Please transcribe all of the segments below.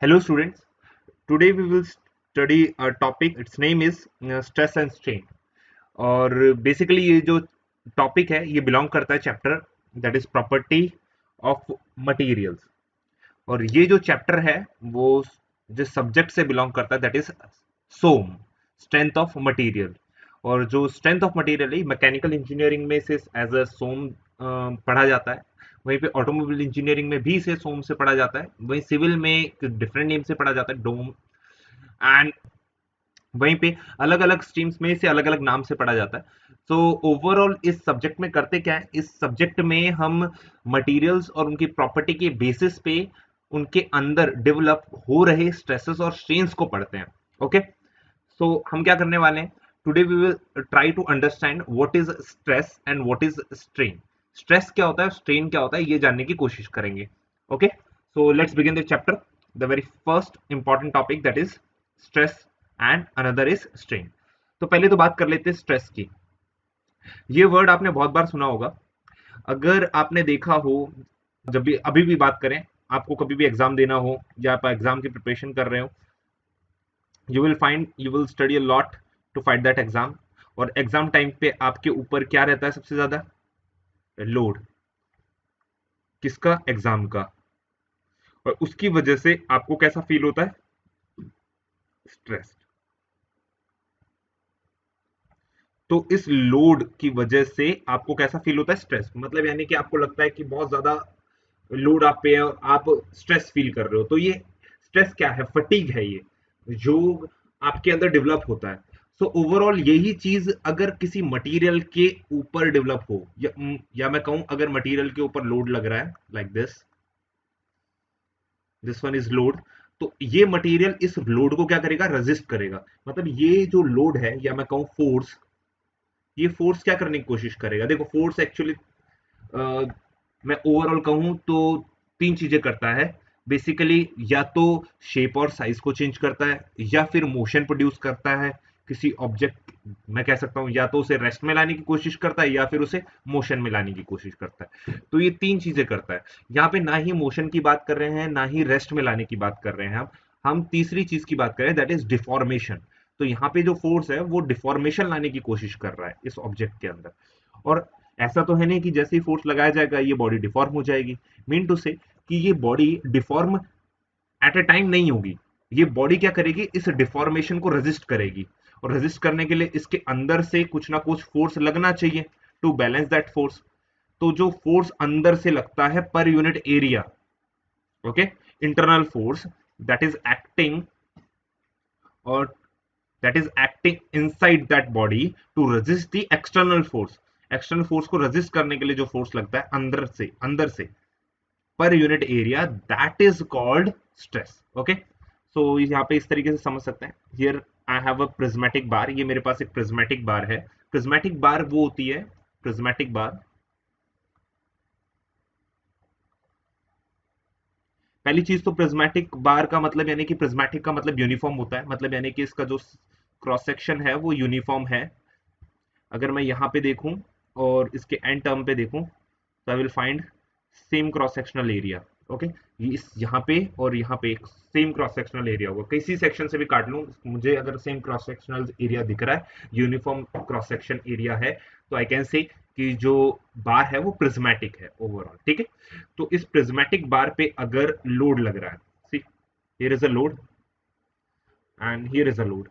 Hello students, today we will study a topic, its name is stress and strain. और basically ये जो topic है ये belong करता है chapter that is property of materials. और ये जो चैप्टर है वो जिस सब्जेक्ट से बिलोंग करता है that is SOM, strength of material. और जो स्ट्रेंथ ऑफ मटेरियल है मैकेनिकल इंजीनियरिंग में इसे एज अ सोम पढ़ा जाता है। वहीं पे ऑटोमोबाइल इंजीनियरिंग में भी इसे सोम से पढ़ा जाता है। वहीं सिविल में डिफरेंट नेम से पढ़ा जाता है, डोम। एंड वहीं पे अलग अलग स्ट्रीम्स में इसे अलग अलग नाम से पढ़ा जाता है। सो ओवरऑल इस सब्जेक्ट में करते क्या है, इस सब्जेक्ट में हम मटेरियल्स और उनकी प्रॉपर्टी के बेसिस पे उनके अंदर डेवलप हो रहे स्ट्रेसेस और स्ट्रेन्स को पढ़ते हैं। ओके, सो हम क्या करने वाले हैं, today we will try to understand what is stress and what is strain. Stress क्या होता है, स्ट्रेन क्या होता है, ये जानने की कोशिश करेंगे। Okay, so let's begin the chapter. The very first important topic that is stress and another is strain. तो पहले तो बात कर लेते हैं स्ट्रेस की। ये वर्ड आपने बहुत बार सुना होगा। अगर आपने देखा हो, जब भी अभी भी बात करें, आपको कभी भी एग्जाम देना हो या आप एग्जाम की प्रिपरेशन कर रहे हो, you will study a lot to fight that exam। और एग्जाम टाइम पे आपके ऊपर क्या रहता है सबसे ज्यादा? लोड। किसका? एग्जाम का। और उसकी वजह से आपको कैसा फील होता है? स्ट्रेस। तो इस लोड की वजह से आपको कैसा फील होता है? स्ट्रेस। मतलब यानी कि आपको लगता है कि बहुत ज्यादा लोड आप पे है और आप स्ट्रेस फील कर रहे हो। तो ये स्ट्रेस क्या है? फटीग है ये, जो आपके अंदर डेवलप होता है। सो ओवरऑल यही चीज अगर किसी मटेरियल के ऊपर डेवलप हो, या मैं कहूं अगर मटेरियल के ऊपर लोड लग रहा है, like this one is load. तो ये मटेरियल इस लोड को क्या करेगा? रेजिस्ट करेगा। मतलब ये जो लोड है या मैं कहूं फोर्स, ये फोर्स क्या करने की कोशिश करेगा? देखो फोर्स एक्चुअली मैं ओवरऑल कहूं तो तीन चीजें करता है बेसिकली। या तो शेप और साइज को चेंज करता है, या फिर मोशन प्रोड्यूस करता है किसी ऑब्जेक्ट। मैं कह सकता हूं या तो उसे रेस्ट में लाने की कोशिश करता है या फिर उसे मोशन में लाने की कोशिश करता है। तो ये तीन चीजें करता है। यहाँ पे ना ही मोशन की बात कर रहे हैं ना ही रेस्ट में लाने की बात कर रहे हैं हम तीसरी चीज की बात कर रहे हैं दैट इज डिफॉर्मेशन। तो यहाँ पे जो फोर्स है वो डिफॉर्मेशन लाने की कोशिश कर रहा है इस ऑब्जेक्ट के अंदर। और ऐसा तो है नहीं कि जैसे ही फोर्स लगाया जाएगा ये बॉडी डिफॉर्म हो जाएगी। मीन टू से कि ये body deform at a time नहीं होगी। ये बॉडी क्या करेगी? इस डिफॉर्मेशन को रेजिस्ट करेगी। और रेजिस्ट करने के लिए इसके अंदर से कुछ ना कुछ फोर्स लगना चाहिए टू बैलेंस दैट फोर्स। तो जो फोर्स अंदर से लगता है पर unit area, okay, internal force that is acting, और that is acting inside that body to resist the external force। External force को रेजिस्ट करने के लिए जो फोर्स लगता है अंदर से per unit area, that is called stress. Okay, so यहाँ पे इस तरीके से समझ सकते हैं। Here I have a prismatic bar. ये मेरे पास एक प्रिज्मेटिक बार है। प्रिज्मेटिक बार वो होती है, प्रिज्मेटिक बार, पहली चीज तो प्रिज्मेटिक बार का मतलब यानी कि प्रिज्मेटिक का मतलब यूनिफॉर्म होता है। मतलब यानी कि इसका जो क्रॉस सेक्शन है वो यूनिफॉर्म है। अगर मैं यहाँ पे देखूं और इसके एंड टर्म पे देखूं तो आई will find same cross sectional area. Okay, इस यहाँ पे और यहाँ पे एक सेम क्रॉस सेक्शनल एरिया होगा। किसी सेक्शन से भी काट लूं, मुझे अगर सेम क्रॉस सेक्शनल एरिया दिख रहा है, यूनिफॉर्म क्रॉस सेक्शन एरिया है, तो आई कैन से कि जो बार है वो प्रिज्मेटिक है ओवरऑल। ठीक है, तो इस प्रिज्मेटिक बार पे अगर लोड लग रहा है, see here is a load and here is a load.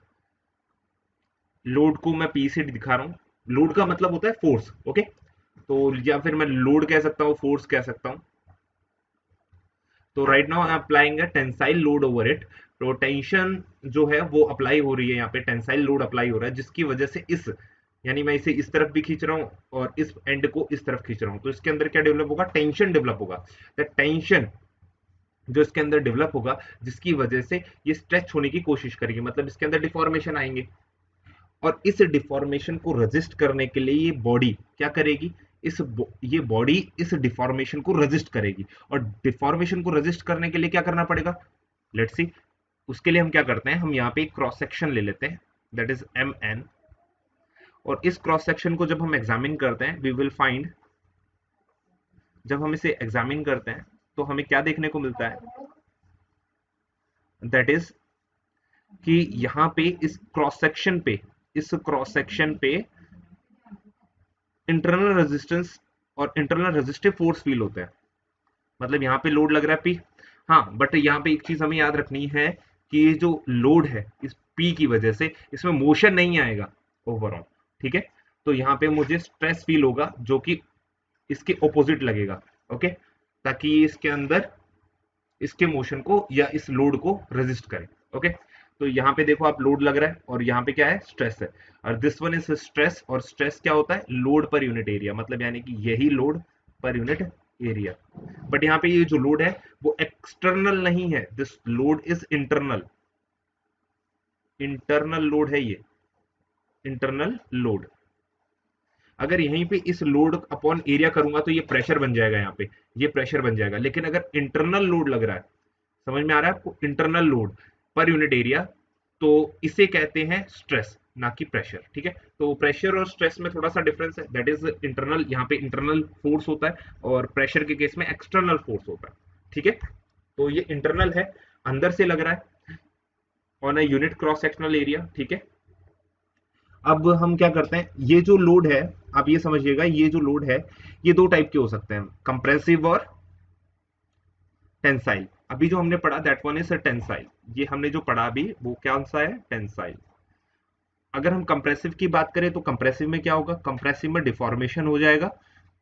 Load को मैं पी से दिखा रहा हूँ। लोड का मतलब होता है फोर्स। ओके, तो या फिर मैं लोड कह सकता हूँ, फोर्स कह सकता हूँ। तो right now I am applying a tensile load over it. तो टेंशन जो है वो अप्लाई हो रही है, यहाँ पे टेंसाइल लोड अप्लाई हो रहा है, जिसकी वजह से इस, यानी मैं इसे इस तरफ भी खींच रहा हूँ और इस एंड को इस तरफ खींच रहा हूँ, तो इसके अंदर क्या डेवलप होगा? टेंशन डेवलप होगा। द टेंशन जो इसके अंदर डेवलप होगा, जिसकी वजह से ये स्ट्रेच होने की कोशिश करेगी, मतलब इसके अंदर डिफॉर्मेशन आएंगे। और इस डिफॉर्मेशन को रेजिस्ट करने के लिए ये बॉडी क्या करेगी? ये बॉडी इस डिफॉर्मेशन को रेजिस्ट करेगी। और डिफॉर्मेशन को रेजिस्ट करने के लिए क्या करना पड़ेगा? Let's see. उसके लिए हम क्या करते हैं, हम यहाँ पे एक क्रॉस सेक्शन ले लेते हैं दैट इज एम एन। और इस क्रॉस सेक्शन को जब हम एग्जामिन करते हैं वी विल फाइंड, जब हम इसे एग्जामिन करते हैं तो हमें क्या देखने को मिलता है? दैट इज कि यहाँ पे इस क्रॉस सेक्शन पे इंटरनल रेजिस्टेंस और इंटरनल रेजिस्टिव फोर्स फील होते हैं। मतलब यहाँ पे लोड लग रहा है पी। हाँ, बट यहाँ पे एक चीज हमें याद रखनी है कि ये जो लोड है इस पी की वजह से इसमें मोशन नहीं आएगा ओवरऑल। ठीक है, तो यहाँ पे मुझे स्ट्रेस फील होगा जो कि इसके ऑपोजिट लगेगा। ओके, ताकि ये इसके अंदर इसके मोशन को या इस लोड को रेजिस्ट करे। ओके, तो यहाँ पे देखो आप लोड लग रहा है और यहाँ पे क्या है, स्ट्रेस है। और दिस वन इज स्ट्रेस, और स्ट्रेस क्या होता है, लोड पर यूनिट एरिया, मतलब यानी कि यही load per unit area. But यहाँ पे ये जो लोड है वो एक्सटर्नल नहीं है, this load is internal. Internal load है ये, इंटरनल लोड। अगर यहीं पे इस लोड अपॉन एरिया करूंगा तो ये प्रेशर बन जाएगा, यहाँ पे ये प्रेशर बन जाएगा। लेकिन अगर इंटरनल लोड लग रहा है, समझ में आ रहा है आपको, internal load per unit area, तो इसे कहते हैं स्ट्रेस, ना कि प्रेशर। ठीक है, तो प्रेशर और स्ट्रेस में थोड़ा सा डिफरेंस है, दैट इज इंटरनल, यहाँ पे इंटरनल फोर्स होता है और प्रेशर के केस में एक्सटर्नल फोर्स होता है। ठीक है, तो ये इंटरनल है, अंदर से लग रहा है on a unit cross sectional area. ठीक है, अब हम क्या करते हैं, ये जो लोड है, आप ये समझिएगा, ये जो लोड है ये दो टाइप के हो सकते हैं, कंप्रेसिव और टेंसाइल। अभी जो हमने पढ़ा दैट वन इज टेंसाइल, ये हमने जो पढ़ा अभी वो कौन सा है, टेंसाइल। अगर हम कंप्रेसिव की बात करें तो कंप्रेसिव में क्या होगा, कंप्रेसिव में डिफॉर्मेशन हो जाएगा।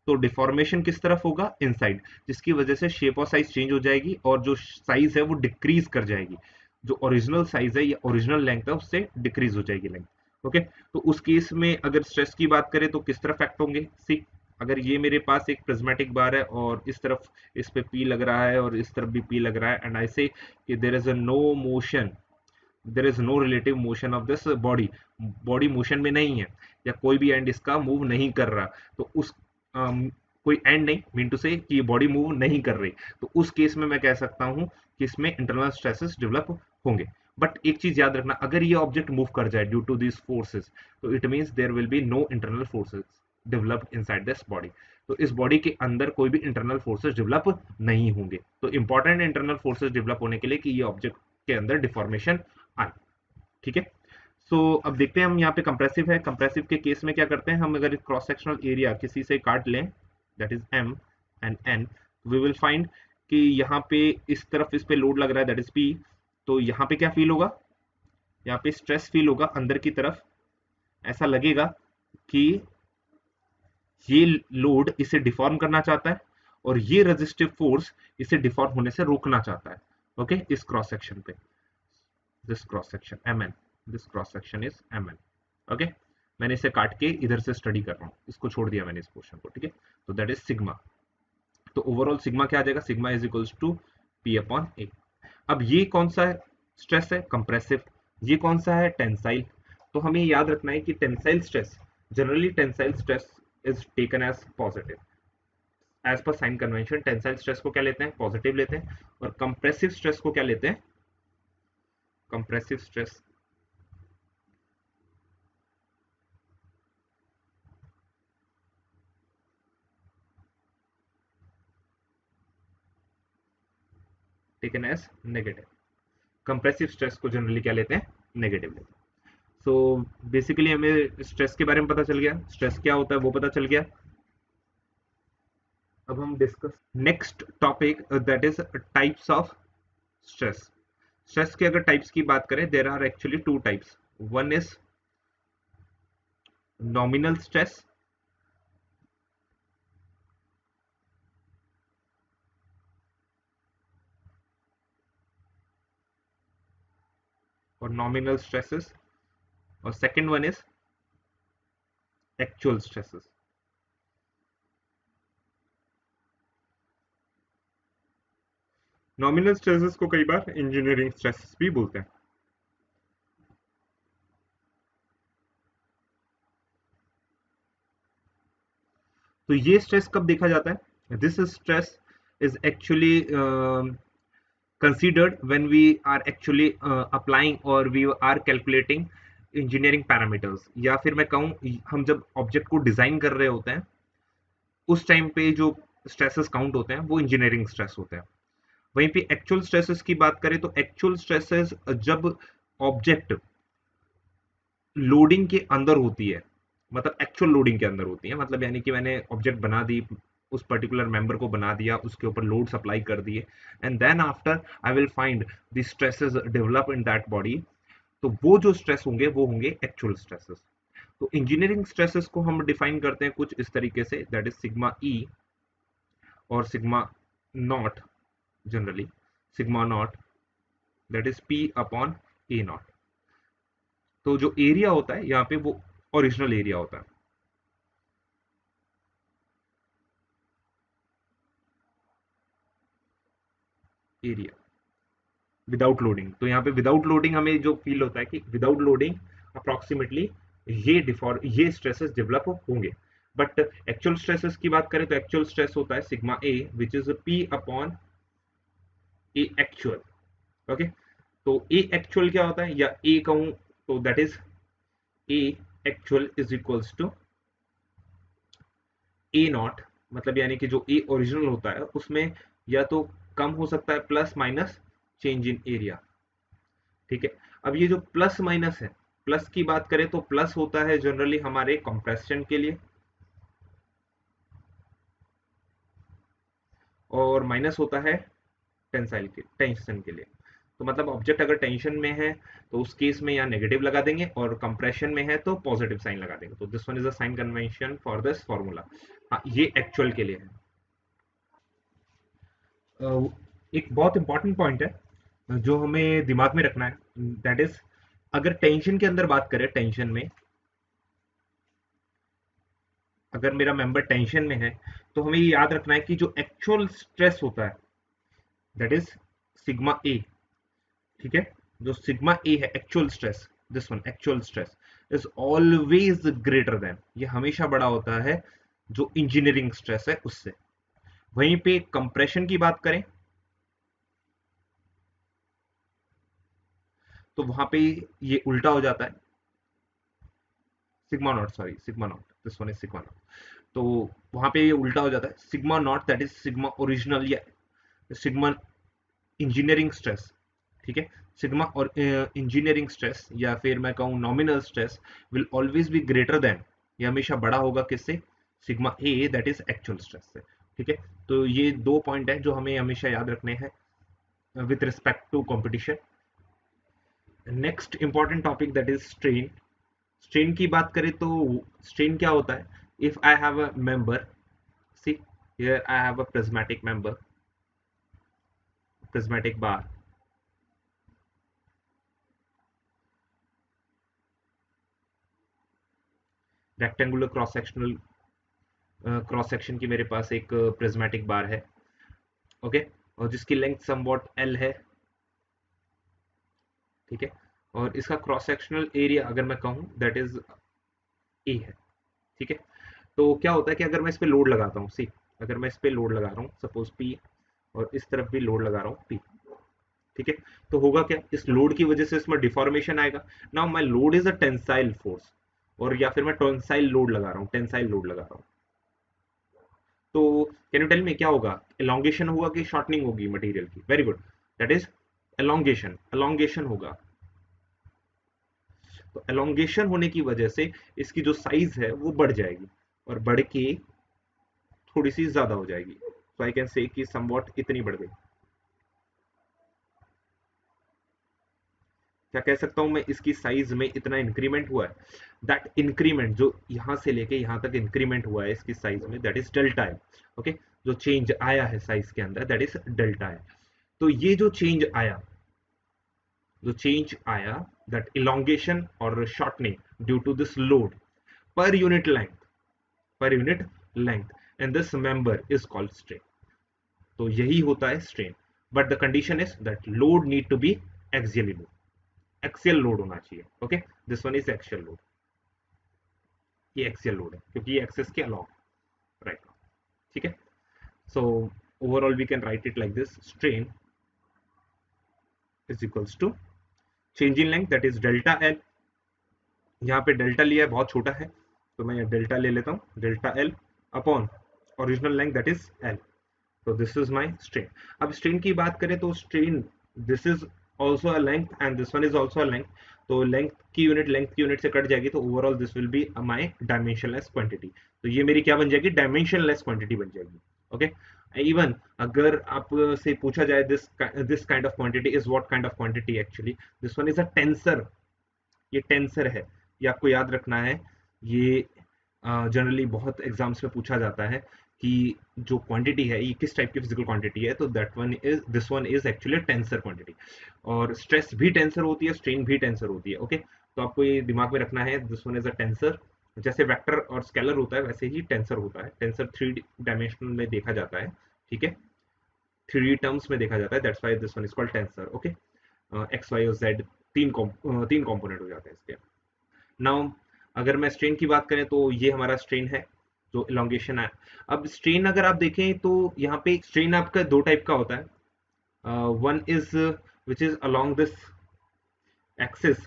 तो डिफॉर्मेशन किस तरफ होगा, इनसाइड, जिसकी वजह से शेप और साइज चेंज हो जाएगी और जो साइज है वो डिक्रीज कर जाएगी। जो ओरिजिनल साइज है या ओरिजिनल लेंथ है उससे डिक्रीज हो जाएगी लेंथ। ओके, तो उस केस में अगर स्ट्रेस की बात करें तो किस तरफ एक्ट होंगे, सी, अगर ये मेरे पास एक प्रिज्मेटिक बार है और इस तरफ इस पे पी लग रहा है और इस तरफ भी पी लग रहा है, एंड आई से कि there is a no motion, there is no relative motion of this body, body motion में नहीं है या कोई भी एंड इसका मूव नहीं कर रहा, तो उस कोई एंड नहीं, मीन टू से कि ये बॉडी मूव नहीं कर रही, तो उस केस में मैं कह सकता हूं कि इसमें इंटरनल स्ट्रेसेस डेवलप होंगे। बट एक चीज याद रखना, अगर ये ऑब्जेक्ट मूव कर जाए ड्यू टू दिस फोर्सेस, तो it means there will be no internal forces developed inside this body. तो इस बॉडी के अंदर कोई भी इंटरनल फोर्सेस डेवलप नहीं होंगे। तो इंपॉर्टेंट इंटरनल फोर्सेस डेवलप होने के लिए कि ये ऑब्जेक्ट के अंदर डिफॉर्मेशन आए। ठीक है, सो अब देखते हैं हम यहाँ पे कंप्रेसिव है, कंप्रेसिव के केस में क्या करते हैं हम, अगर क्रॉस सेक्शनल एरिया किसी से काट लें that is M and N, we will find कि यहाँ पे इस तरफ इस पे लोड लग रहा है दैट इज पी, तो यहाँ पे क्या फील होगा, यहाँ पे स्ट्रेस फील होगा अंदर की तरफ। ऐसा लगेगा कि ये लोड इसे डिफॉर्म करना चाहता है और ये रेजिस्टिव फोर्स इसे डिफॉर्म होने से रोकना चाहता है। ओके, इस क्रॉस सेक्शन पे, this cross section M N, this cross section is M N. Okay, मैंने इसे काट के इधर से स्टडी कर रहा हूँ, इसको छोड़ दिया मैंने इस पोर्शन को। ठीक है, तो दैट इज सिग्मा। तो ओवरऑल सिग्मा क्या आ जाएगा, sigma is equals to P upon A. अब ये कौन सा स्ट्रेस है, कंप्रेसिव, ये कौन सा है, टेंसाइल। तो हमें याद रखना है कि tensile stress, generally tensile stress is taken as positive, as per sign convention. Tensile stress को क्या लेते हैं, पॉजिटिव लेते हैं, और कंप्रेसिव स्ट्रेस को क्या लेते हैं, compressive stress taken as negative. Compressive stress को जनरली क्या लेते हैं, नेगेटिव लेते हैं। सो बेसिकली हमें स्ट्रेस के बारे में पता चल गया, स्ट्रेस क्या होता है वो पता चल गया। अब हम discuss next topic that is types of stress. Stress के अगर टाइप्स की बात करें, there are actually two types, one is nominal stress और नॉमिनल स्ट्रेसेस, और second one is actual stresses. Nominal stresses को कई बार इंजीनियरिंग स्ट्रेसेस भी बोलते हैं। तो ये स्ट्रेस कब देखा जाता है, this stress is actually considered when we are actually applying or we are calculating engineering parameters, या फिर मैं कहूँ हम जब ऑब्जेक्ट को डिजाइन कर रहे होते हैं उस टाइम पे जो स्ट्रेसेस काउंट होते हैं वो इंजीनियरिंग स्ट्रेस होते हैं। वहीं पे एक्चुअल स्ट्रेसेस की बात करें तो एक्चुअल स्ट्रेसेस जब ऑब्जेक्ट लोडिंग के अंदर होती है, मतलब एक्चुअल लोडिंग के अंदर होती है, मतलब यानी कि मैंने ऑब्जेक्ट बना दी, उस पर्टिकुलर मेंबर को बना दिया, उसके ऊपर लोड सप्लाई कर दिए, and then after I will find the stresses develop in that body. तो वो जो स्ट्रेस होंगे वो होंगे एक्चुअल स्ट्रेसेस। तो इंजीनियरिंग स्ट्रेसेस को हम डिफाइन करते हैं कुछ इस तरीके से, दैट इज सिग्मा ई और sigma not, generally sigma not that is P upon A not. तो जो एरिया होता है यहाँ पे वो ओरिजिनल एरिया होता है, एरिया विदाउट लोडिंग। तो यहाँ पे विदाउट लोडिंग हमें जो फील होता है कि विदाउट लोडिंग अप्रोक्सीमेटली ये स्ट्रेसेस डेवलप होंगे। बट एक्चुअल स्ट्रेसेस की बात करें तो एक्चुअल स्ट्रेस होता है sigma A which is P upon A actual. Okay, तो ए एक्चुअल क्या होता है, या ए कहूं तो that is A actual is equals to A naught, मतलब यानी कि जो ए ओरिजिनल होता है उसमें या तो कम हो सकता है plus minus change in area. ठीक है, अब ये जो प्लस माइनस है, प्लस की बात करें तो प्लस होता है जनरली हमारे कंप्रेशन के लिए, और माइनस होता है टेंसाइल के टेंशन के लिए। तो मतलब ऑब्जेक्ट अगर टेंशन में है तो उस केस में यहाँ नेगेटिव लगा देंगे, और कंप्रेशन में है तो पॉजिटिव साइन लगा देंगे। तो this one is a sign convention for this formula. हाँ, ये एक्चुअल के लिए है। एक बहुत इंपॉर्टेंट पॉइंट है जो हमें दिमाग में रखना है, दैट इज अगर टेंशन के अंदर बात करें, टेंशन में अगर मेरा मेंबर टेंशन में है तो हमें ये याद रखना है कि जो एक्चुअल स्ट्रेस होता है दैट इज सिग्मा ए। ठीक है, जो सिग्मा ए है actual stress, this one actual stress is always greater than, ये हमेशा बड़ा होता है जो इंजीनियरिंग स्ट्रेस है उससे। वहीं पे कंप्रेशन की बात करें तो वहां पे ये उल्टा हो जाता है, sigma not, sorry sigma not, this one is sigma not. तो वहां पे ये उल्टा हो जाता है, sigma not that is sigma original या सिग्मा इंजीनियरिंग स्ट्रेस। ठीक है, सिग्मा और इंजीनियरिंग स्ट्रेस या फिर मैं कहूँ nominal stress will always be greater than, ये हमेशा बड़ा होगा किससे, sigma A that is actual stress से। ठीक है, तो ये दो पॉइंट है जो हमें हमेशा याद रखने हैं with respect to competition. Next important topic that is strain. Strain की बात करें तो स्ट्रेन क्या होता है, if I have a member, see here I have a prismatic member, prismatic bar, rectangular cross section की मेरे पास एक प्रिज्मेटिक बार है। ओके, और जिसकी लेंथ समवॉट एल है। ठीक है, और इसका क्रॉस सेक्शनल एरिया अगर मैं कहूँ दैट इज ए है। ठीक है, तो क्या होता है कि अगर मैं इस पे लोड लगाता हूँ, सी अगर मैं इस पे लोड लगा रहा हूँ सपोज पी, और इस तरफ भी लोड लगा रहा हूँ पी। ठीक है, तो होगा क्या, इस लोड की वजह से इसमें डिफॉर्मेशन आएगा। Now my load is a tensile force, और या फिर मैं टेंसाइल लोड लगा रहा हूँ, टेंसाइल लोड लगा रहा हूँ। तो कैन यू टेल मी क्या होगा, एलोंगेशन होगा कि शॉर्टनिंग होगी मटेरियल की, very good, that is elongation, elongation होगा। तो एलोंगेशन होने की वजह से इसकी जो साइज है वो बढ़ जाएगी, और बढ़ के थोड़ी सी ज्यादा हो जाएगी। तो आई कैन से कि समवॉट इतनी बढ़ गई। क्या कह सकता हूं मैं, इसकी साइज में इतना इंक्रीमेंट हुआ है, दैट इंक्रीमेंट जो यहां से लेके यहां तक इंक्रीमेंट हुआ है इसकी साइज में, दैट इज डेल्टा है। ओके, जो चेंज आया है साइज के अंदर दैट इज डेल्टा है। तो ये जो चेंज आया, जो चेंज आया, दैट इलोंगेशन और shortening due to this load per unit length, per unit length and this member is called strain. तो यही होता है strain, but the condition is that load need to be axially load, axial load होना चाहिए। Okay, this one is axial load, ये axial load है क्योंकि ये एक्सेस के अलॉन्ग राइट। ठीक है, so overall we can write it like this, strain is equals to change in length that is delta L. यहाँ पे डेल्टा लिया है बहुत छोटा है, तो मैं डेल्टा ले लेता हूँ, delta L upon original length that is L. तो दिस इज माय स्ट्रेन। अब स्ट्रेन की बात करें तो strain, this is also a length and this one is also a length. तो लेंथ की यूनिट से कट जाएगी, तो overall this will be my dimensionless quantity. तो ये मेरी क्या बन जाएगी, डायमेंशनलेस क्वांटिटी बन जाएगी। ओके, इवन अगर आप से पूछा जाए this kind of quantity is what kind of quantity, actually this one is a tensor. ये टेंसर है, ये आपको याद रखना है। ये जनरली बहुत एग्जाम्स में पूछा जाता है कि जो क्वांटिटी है ये किस टाइप की फिजिकल क्वांटिटी है, तो that one is, this one is actually tensor quantity. और स्ट्रेस भी टेंसर होती है, स्ट्रेन भी टेंसर होती है। ओके, तो आपको ये दिमाग में रखना है, this one is a tensor. जैसे वेक्टर और स्केलर होता है वैसे ही टेंसर होता है। टेंसर 3 डायमेंशनल में देखा जाता है, ठीक है, 3D टर्म्स में देखा जाता है, that's why this one is called tensor. Okay, X Y और जेड तीन कंपोनेंट हो जाते हैं इसके। नाउ अगर मैं स्ट्रेन की बात करें तो ये हमारा स्ट्रेन है जो इलोंगेशन है। अब स्ट्रेन अगर आप देखें तो यहाँ पे स्ट्रेन आपका दो टाइप का होता है। One is which is along this axis,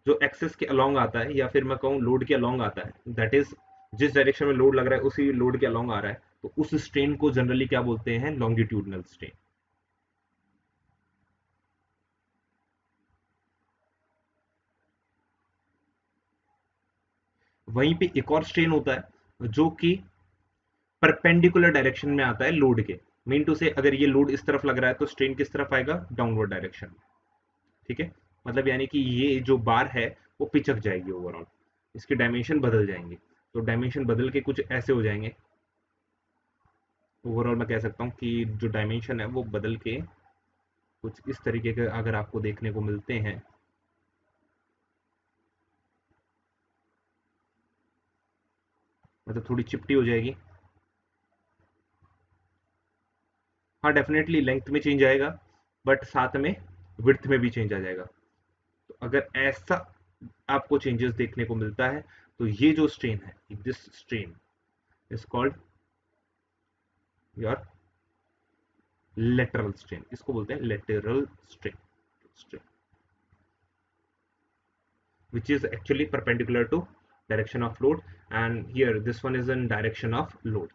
जो एक्सिस के अलोंग आता है, या फिर मैं कहूँ लोड के अलोंग आता है, दैट इज जिस डायरेक्शन में लोड लग रहा है उसी लोड के अलोंग आ रहा है, तो उस स्ट्रेन को जनरली क्या बोलते हैं, लॉन्गिट्यूडनल स्ट्रेन। वहीं पे एक और स्ट्रेन होता है जो कि परपेंडिकुलर डायरेक्शन में आता है लोड के। मीन टू से, अगर ये लोड इस तरफ लग रहा है तो स्ट्रेन किस तरफ आएगा, डाउनवर्ड डायरेक्शन में। ठीक है, मतलब यानी कि ये जो बार है वो पिचक जाएगी ओवरऑल, इसके डायमेंशन बदल जाएंगे। तो डायमेंशन बदल के कुछ ऐसे हो जाएंगे। ओवरऑल मैं कह सकता हूँ कि जो डायमेंशन है वो बदल के कुछ इस तरीके के अगर आपको देखने को मिलते हैं, मतलब थोड़ी चिपटी हो जाएगी। हाँ, डेफिनेटली लेंथ में चेंज आएगा, बट साथ में विड्थ में भी चेंज आ जाएगा। तो अगर ऐसा आपको चेंजेस देखने को मिलता है, तो ये जो स्ट्रेन है, this strain is called your lateral strain. इसको बोलते हैं lateral strain, strain which is actually perpendicular to direction of load, and here this one is in direction of load,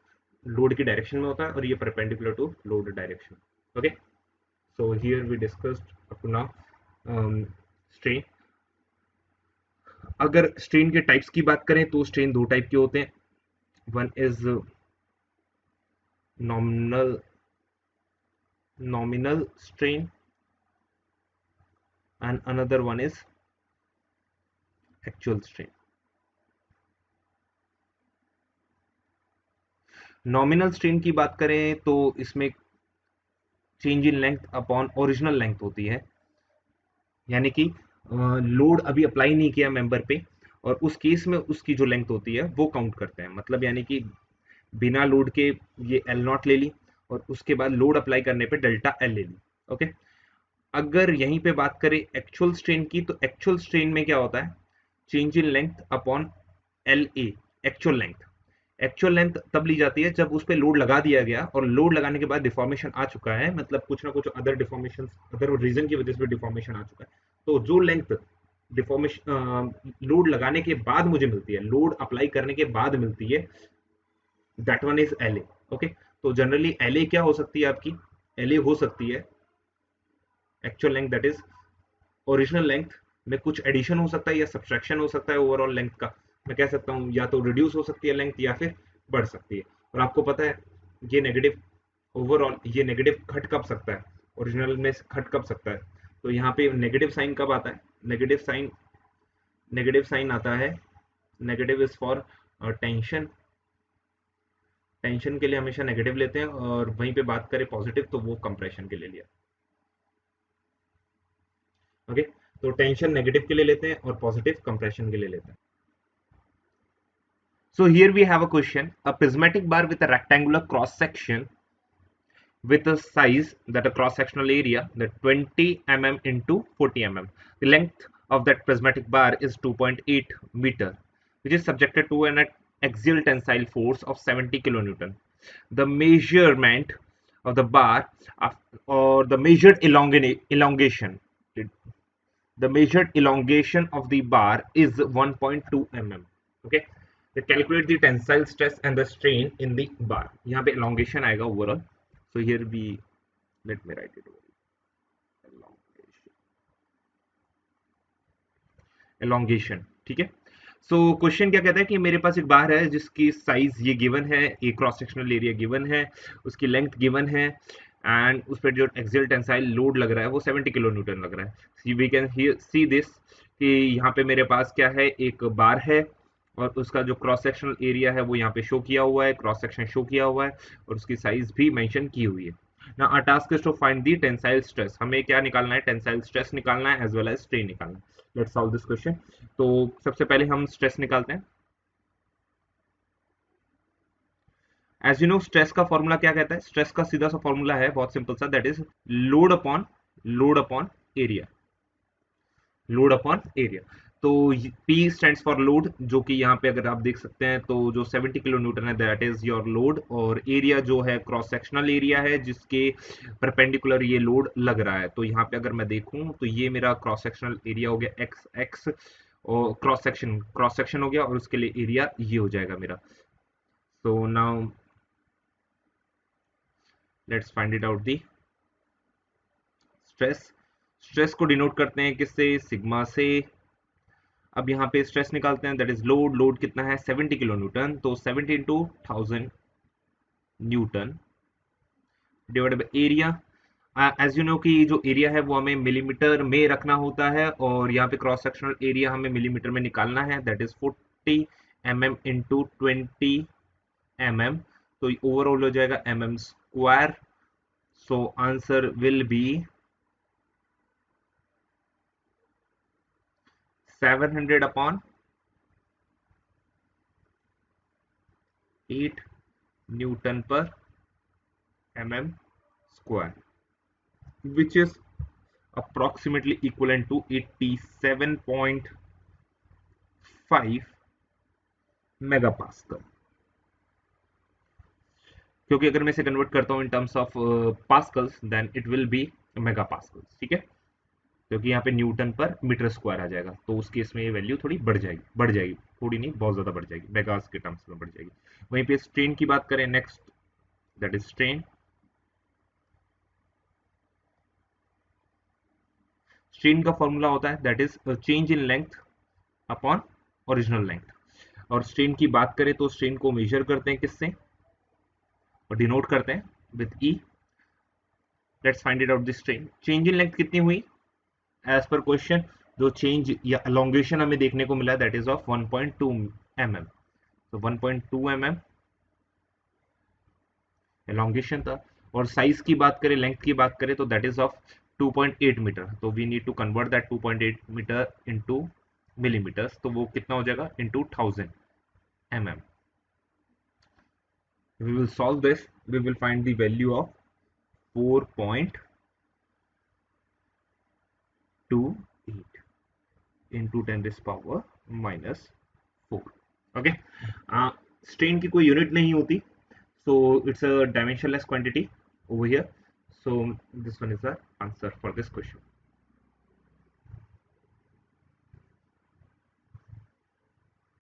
load की direction में होता है, और ये perpendicular to load direction। okay, so here we discussed up to now strain। अगर strain के types की बात करें तो स्ट्रेन दो टाइप के होते हैं। One is nominal nominal strain and another one is actual strain. Nominal strain की बात करें तो इसमें change in length upon original length होती है, यानी कि लोड अभी अप्लाई नहीं किया मेंबर पे, और उस केस में उसकी जो लेंथ होती है वो काउंट करते हैं। मतलब यानी कि बिना लोड के ये एल नॉट ले ली, और उसके बाद लोड अप्लाई करने पे डेल्टा एल ले ली। ओके, अगर यहीं पे बात करें एक्चुअल स्ट्रेन की, तो एक्चुअल स्ट्रेन में क्या होता है, change in length upon L A, actual length. Actual length तब ली जाती है जब उस पर लोड लगा दिया गया, और लोड लगाने के बाद डिफॉर्मेशन आ चुका है, मतलब कुछ ना कुछ अदर डिफॉर्मेशन, अदर रीजन की वजह से डिफॉर्मेशन आ चुका है। तो जो लेंथ डिफॉर्मेशन लोड लगाने के बाद मुझे मिलती है, लोड अप्लाई करने के बाद मिलती है, that one is L A. Okay, तो जनरली एल ए क्या हो सकती है आपकी, एल ए हो सकती है actual length, that is original length में कुछ एडिशन हो सकता है या सब्सट्रैक्शन हो सकता है ओवरऑल लेंथ का। मैं कह सकता हूँ या तो रिड्यूस हो सकती है लेंथ, या फिर बढ़ सकती है। और आपको पता है ये नेगेटिव, ओवरऑल ये नेगेटिव घट कब सकता है, ओरिजिनल में घट कब सकता है। तो यहाँ पे नेगेटिव साइन कब आता है, नेगेटिव साइन आता है, negative is for tension, tension के लिए हमेशा नेगेटिव लेते हैं, और वहीं पे बात करें पॉजिटिव तो वो कंप्रेशन के लिए लिया। ओके, तो टेंशन नेगेटिव के लिए लेते हैं और पॉजिटिव कंप्रेशन के लिए लेते हैं। So here we have a question: a prismatic bar with a rectangular cross section with a size, that a cross sectional area, that 20 mm into 40 mm. The length of that prismatic bar is 2.8 meter, which is subjected to an axial tensile force of 70 kilonewton. The measurement of the bar or the measured elongation, the measured elongation of the bar is 1.2 mm. Okay, they calculate the tensile stress and the strain in the bar. यहाँ पे elongation आएगा overall, So here we, let me write it over, elongation, ठीक है। So question क्या कहता है कि मेरे पास एक बार है जिसकी साइज ये गिवन है, एक क्रॉस सेक्शनल एरिया गिवन है, उसकी लेंथ गिवन है, एंड उस पर जो एक्सियल टेंसाइल लोड लग रहा है वो 70 किलो न्यूटन लग रहा है। वी कैन सी दिस कि यहाँ पे मेरे पास क्या है, एक बार है और उसका जो क्रॉस सेक्शनल एरिया है वो यहाँ पे शो किया हुआ है, क्रॉस सेक्शन शो किया हुआ है और उसकी साइज भी मेंशन की हुई है। ना our task is to find the tensile stress, हमें क्या निकालना है, टेंसाइल स्ट्रेस निकालना है एज वेल एज स्ट्रेन निकालना है। Let's solve this question. तो सबसे पहले हम स्ट्रेस निकालते हैं। एज यू नो स्ट्रेस का फॉर्मूला क्या कहता है, स्ट्रेस का सीधा सा फॉर्मूला है बहुत सिंपल सा, that is load upon area, load upon area. तो P स्टैंड्स फॉर लोड, जो कि यहाँ पे अगर आप देख सकते हैं तो जो 70 किलो न्यूटन है दैट इज योर लोड, और एरिया जो है क्रॉस सेक्शनल एरिया है जिसके परपेंडिकुलर ये लोड लग रहा है। तो यहाँ पे अगर मैं देखूं तो ये मेरा क्रॉस सेक्शनल एरिया हो गया एक्स एक्स, और क्रॉस सेक्शन हो गया, और उसके लिए एरिया ये हो जाएगा मेरा। So now let's find it out the stress. Stress को डिनोट करते हैं किससे, सिग्मा से। अब यहाँ पे स्ट्रेस निकालते हैं, दैट इज लोड, लोड कितना है 70 किलो न्यूटन, तो 70 into 1000 newton divided by area. As you know कि जो एरिया है वो हमें मिलीमीटर में रखना होता है, और यहाँ पे क्रॉस सेक्शनल एरिया हमें मिलीमीटर में निकालना है, that is 40 mm into 20 mm, तो ओवरऑल हो जाएगा mm square. So answer will be 700 upon 8 Newton पर mm square, which is approximately equivalent to 87.5 megapascal। क्योंकि अगर मैं इसे कन्वर्ट करता हूं in terms of pascals then it will be mega pascals, ठीक है, क्योंकि यहाँ पे न्यूटन पर मीटर स्क्वायर आ जाएगा, तो उस केस में ये वैल्यू थोड़ी बढ़ जाएगी, थोड़ी नहीं बहुत ज्यादा बढ़ जाएगी, मेगास के टर्म्स में बढ़ जाएगी। वहीं पे स्ट्रेन की बात करें next, that is strain. Strain का फॉर्मूला होता है that is change in length upon original length, और स्ट्रेन की बात करें तो स्ट्रेन को मेजर करते हैं किससे, और डिनोट करते हैं with E. Let's find it out the strain. Change in length कितनी हुई एज पर क्वेश्चन, जो चेंज या एलोंगेशन हमें देखने को मिला दैट इज ऑफ 1.2 mm, तो 1.2 mm एलोंगेशन था। और साइज की बात करें, लेंथ की बात करें तो दैट इज ऑफ 2.8 मीटर, तो we need to convert that 2.8 metre into millimetres, तो वो कितना हो जाएगा into 1000 mm। we will solve this, we will find the value of 4.28 into 10 raised power minus 4। okay, strain की कोई यूनिट नहीं होती, so it's a dimensionless quantity over here, so this one is the answer for this question।